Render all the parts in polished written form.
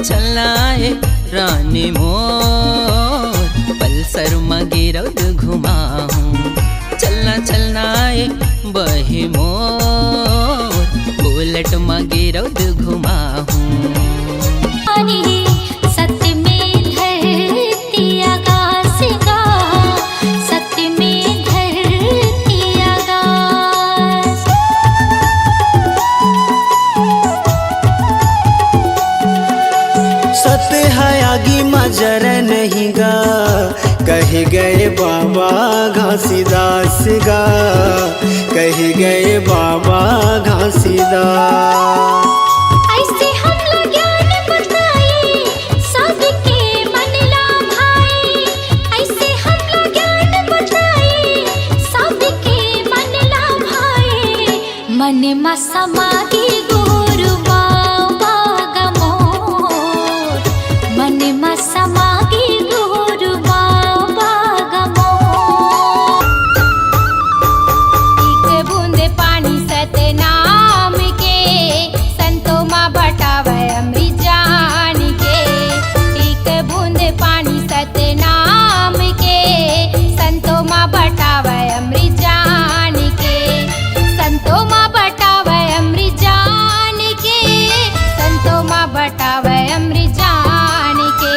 चलना ए रानी मोर पल्सर मगिरौद घुमाऊं। चलना ए बही मोर बुलेट मगिरौद घुमाऊं। सत्य में धरती आकाश का, सत्य में धरती आकाश। सत्य है आगे मजर नहीं गा, कहे गए बाबा घासीदास गा, कहे गए बाबा घासीदास। ऐसे हमला ज्ञान बताए सबके मन ला भाई, ऐसे हमला ज्ञान बताए सबके मन ला भाई। मन में समाधि गुरु बाबा गमोर, मन में समाधि गुरु बाबा गमोर। एक बूंदे पानी सतनाम के, संतों माँ बटावे अमृत जान के। एक बूंदे पानी सतनाम के, संतों माँ बटावे अमृत जान के। संतों माँ बटावे अमृत जान के, संतों माँ बटावे अमृत जान के।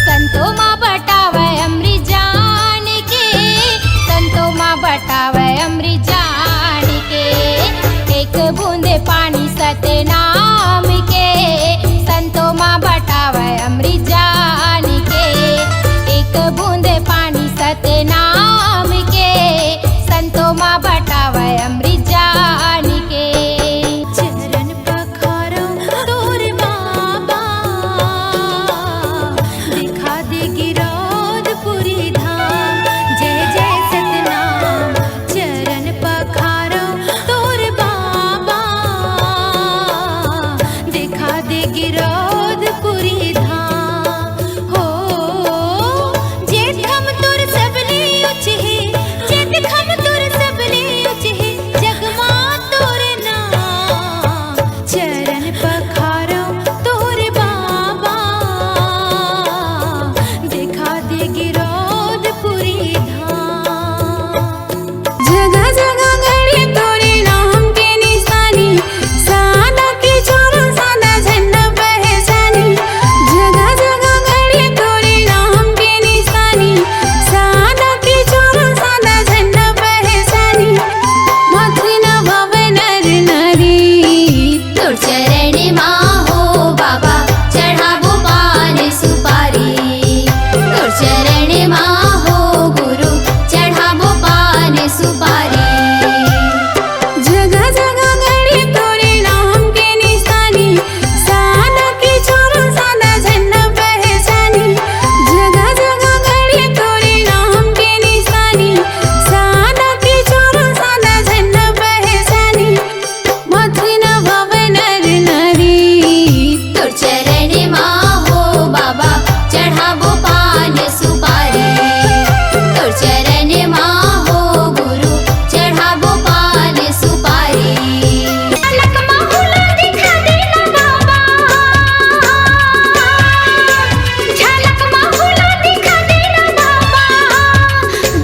संतों माँ बटावे अमृत जान के, संतों माँ बटावे अमृत जान के। एक बूंदे पानी सतनाम के, संतों माँ बटावे अमृत जान के। एक बूंदे पानी सतनाम के, संतों माँ बटावे अमृत जान के। चरण पखारो तोर बाबा, दिखा दे गिरौदपुरी धाम। जय जय सतनाम। चरण पखारो तोर बाबा, दिखा दे गिरौदपुरी धाम। हो जेठ हम तोर सबले उच है, जेठ हम तोर सबले उच है, जगमा तोर नाम। चरण पखारो तोर बाबा, दिखा दे गिरौदपुरी धाम। जगह जगह गड़ी तोरे नाम के निशानी, सादा की छोरो सादा झंडा पहचानी। जगह जगह गड़ी तोरे नाम के निशानी, सादा की छोरो सादा झंडा पहचानी। मथुन भव नर नारी, तोर चरण माँ हो बाबा चढ़ाबो पान सुपारी। तोर चरण माँ हो गुरु चढ़ाबो पान सुपारी। जगह जगह गड़ी तोरे नाम के निशानी, सादा की छोरो सादा झंडा पहचानी। जगह जगह गड़ी तोरे नाम के निशानी, सादा की छोरो सादा झंडा पहचानी। मथुन भव नर नारी, तोर चरण माँ हो बाबा चढ़ाबो पान सुपारी। तोर चरण माँ हो गुरु चढ़ाबो पान सुपारी। झलक माहुला दिखा देना बाबा, झलक माहुला दिखा देना बाबा,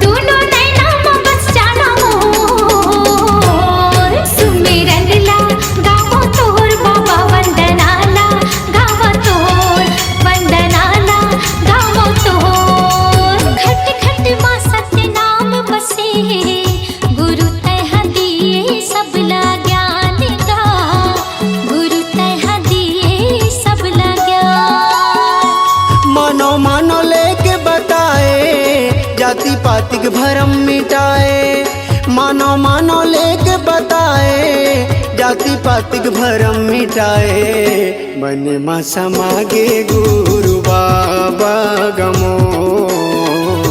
दोनों नैना में बस जाना मोर। सुमिरन ला गावो तोर बाबा वंदनाला, गावो तोर वंदनाला, गावो तोर। खट खट माँ सत्य नाम बसे, गुरु तह दिए सबला ज्ञान का, गुरु तह दिए सबला ज्ञान। मानो मानो लेके बताए, जाति पाति के भरम मिटाए। मानो मानो लेके बताए, जाति पाति के भरम मिटाए। मन में समागे गुरु बाबा गमोर,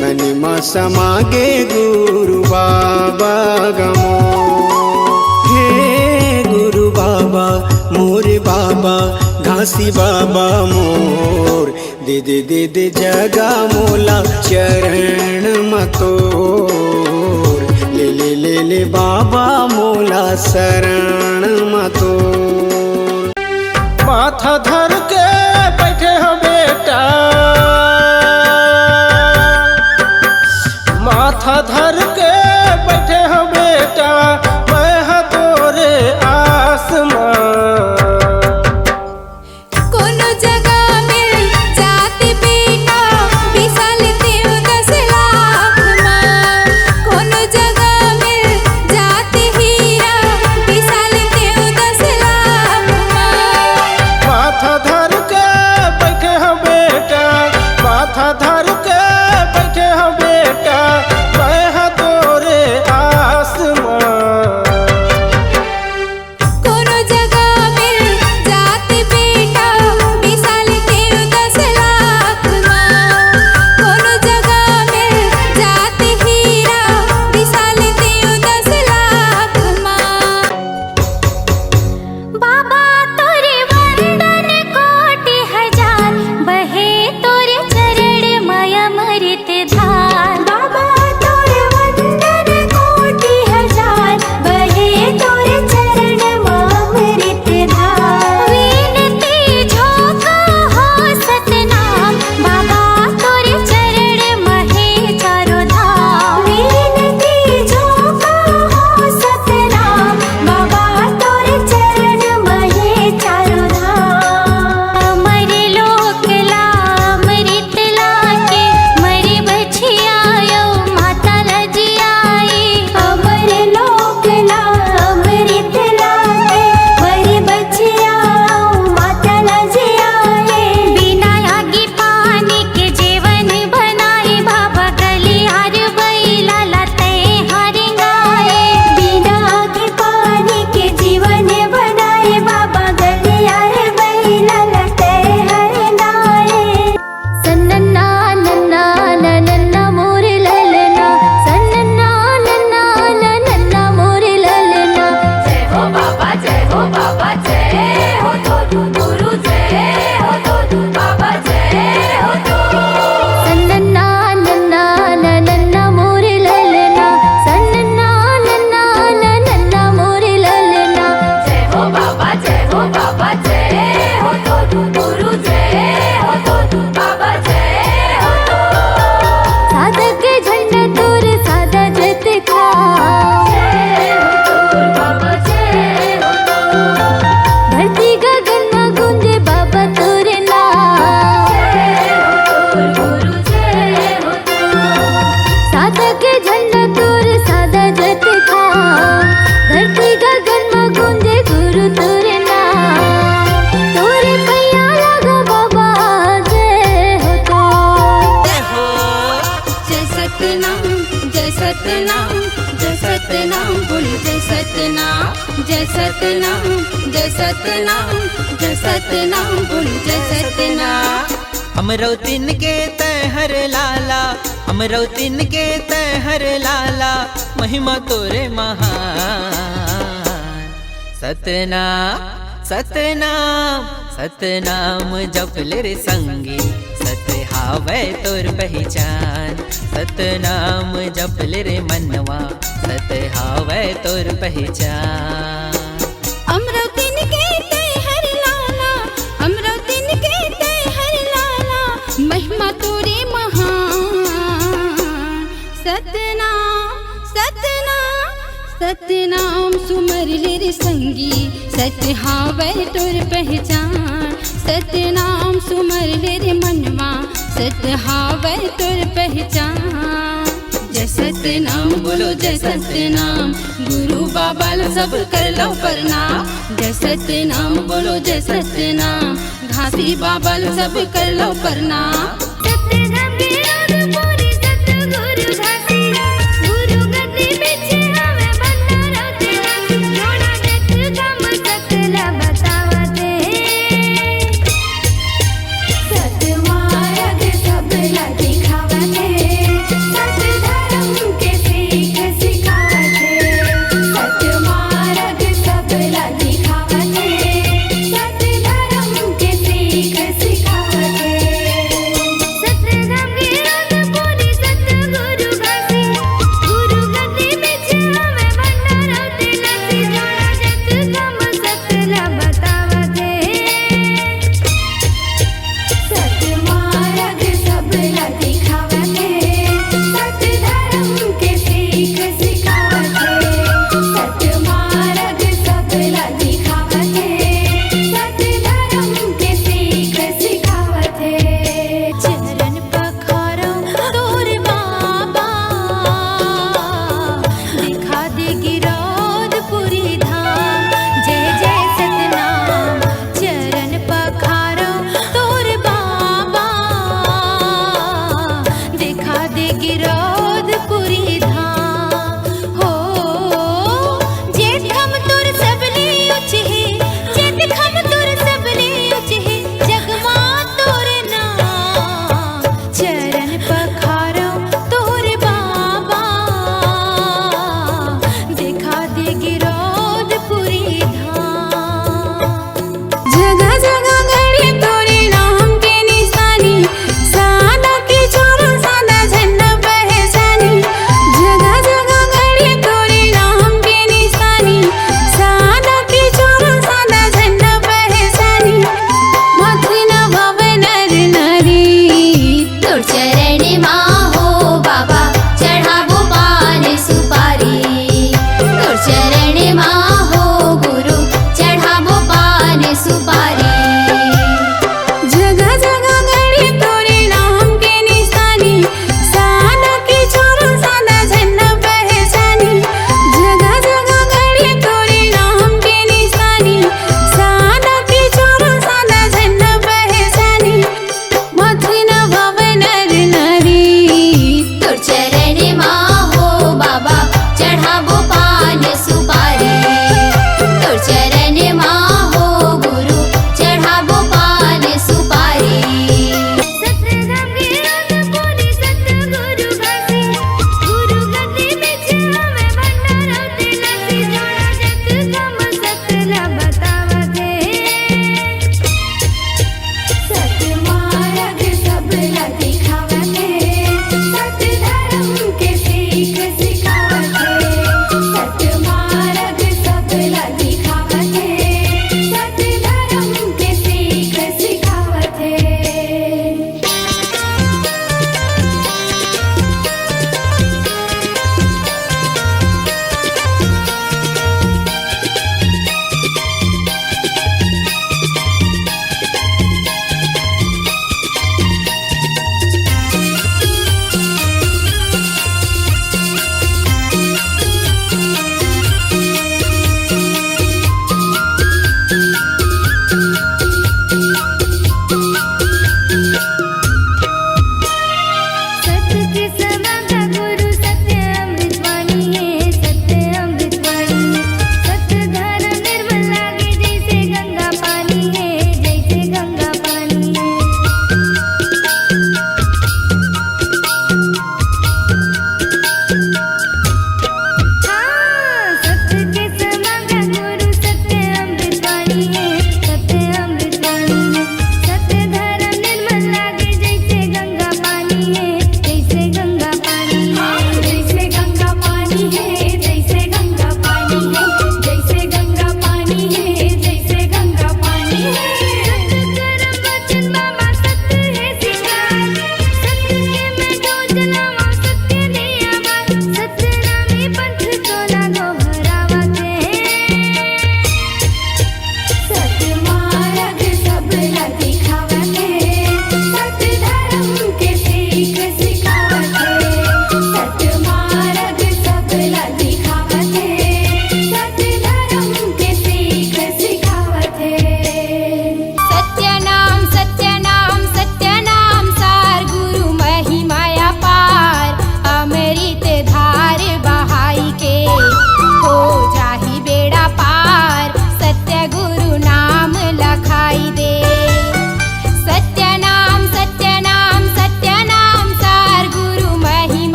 मन में समागे गुरु बाबा गमोर। हे गुरु बाबा मोरे बाबा घासी बाबा मोर, दे दे दे दे जगा मोला चरण मतोर। ले ले ले ले बाबा मोला शरण मतोर। माथा धर के बैठे हो बेटा, माथा धर के बैठे हो बेटा, मैं हा तोरे आसमां। कोनो जगह मिल जाते बेटा, बिसा लेते हो 10 लाख माँ। कोनो जगह मिल जाते हीरा, बिसा लेते हो 10 लाख माँ। माथा धर के बैठे हो बेटा, माथा धर के बैठे हो बेटा, मैं हा तोरे आसमां। कोनो जगह मिल जाते बेटा, बिसा लेते हो 10 लाख माँ। कोनो जगह मिल जाते हीरा, बिसा लेते हो 10 लाख माँ। बाबा तोरे वंदन कोटि हजार, बहे तोरे चरण माया अमृत धार। बाबा तोरे वंदन कोटि हजार, बहे तोरे चरण माया अमृत धार। विनती झोंका हो सतनाम, बाबा तोरे चरण महे चारों धाम। विनती झोंका हो सतनाम, बाबा तोरे चरण महे चारों धाम। अमर लोक ला अमृत लाके, मरे बछियायो माता लजियाई। अमर लोक ला अमृत लाके, मरे बछियाओ माता लजियाई। बिना आगे पानी के जीवन बनाए, बाबा गलियार बैला लाते हर गाए। बिना आगे पानी के जीवन बनाए, बाबा गलियार बैला लाते हर गाए। सन्नन्ना नन्ना नन्ना मोर ललना, सन्नन्ना नन्ना नन्ना मोर ललना। जय हो बाबा, जय हो बाबा, जय हो तो गुरु, जय हो तो बाबा, जय हो तो। सन्नन्ना नन्ना नन्ना मोर ललना, सन्नन्ना नन्ना नन्ना मोर ललना। जय हो बाबा, जय हो बाबा, जय हो तो गुरु, जय हो तो बाबा, जय हो तो। साधक झंडा तोर सादा जत खा, जय हो तो बाबा, जय हो तो। धरती गगन में गूंजे बाबा तोर नाम, जय हो तो गुरु, जय हो तो। साधक झंडा तोर सादा जत खा, धरती गगन में गूंजे गुरु तोर नाम। तोरे पैया लगा बाबा, जय हो तो। जय हो, जय सतनाम, जय सतनाम, जय सतनाम बोल, जय सतनाम, जय सतनाम, जय सतनाम, जय सतनाम बोल, जय सतनाम। हमरो तिन के तहर लाला, हमरो तिन के तहर लाला, महिमा तोरे महान। सतनाम सतनाम सतनाम जपले रे संगी, सत हावै तोर पहचान। सतनाम जपले रे मनवा, सत हावै तोर पहचान। अमृतिन के तय हर लाला, अमृतिन के तय हर लाला, महिमा तोरे महान। सतनाम सतनाम सतनाम सुमर ले रे संगी, सत हावै तोर पहचान। सतनाम सुमर ले रे मनवा, सत हावै तोर पहचान। जय सतनाम बोलो, जय सतनाम, गुरु बाबा लो सब कर लो प्रणाम। जय सतनाम बोलो, जय सतनाम, घासी बाबा लो सब कर लो प्रणाम। सतनाम के राग पूरी सतगुरु घासी, गुरु गद्दी पीछे हमें बंदा रहते। जोड़ा जत कम सकला बतावते, सतमार्ग सबला दिखावते। सत धर्म के सीख सिखावते, सतमार्ग सबला दिखावते। सत धर्म के सीख सिखावते।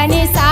गणेशा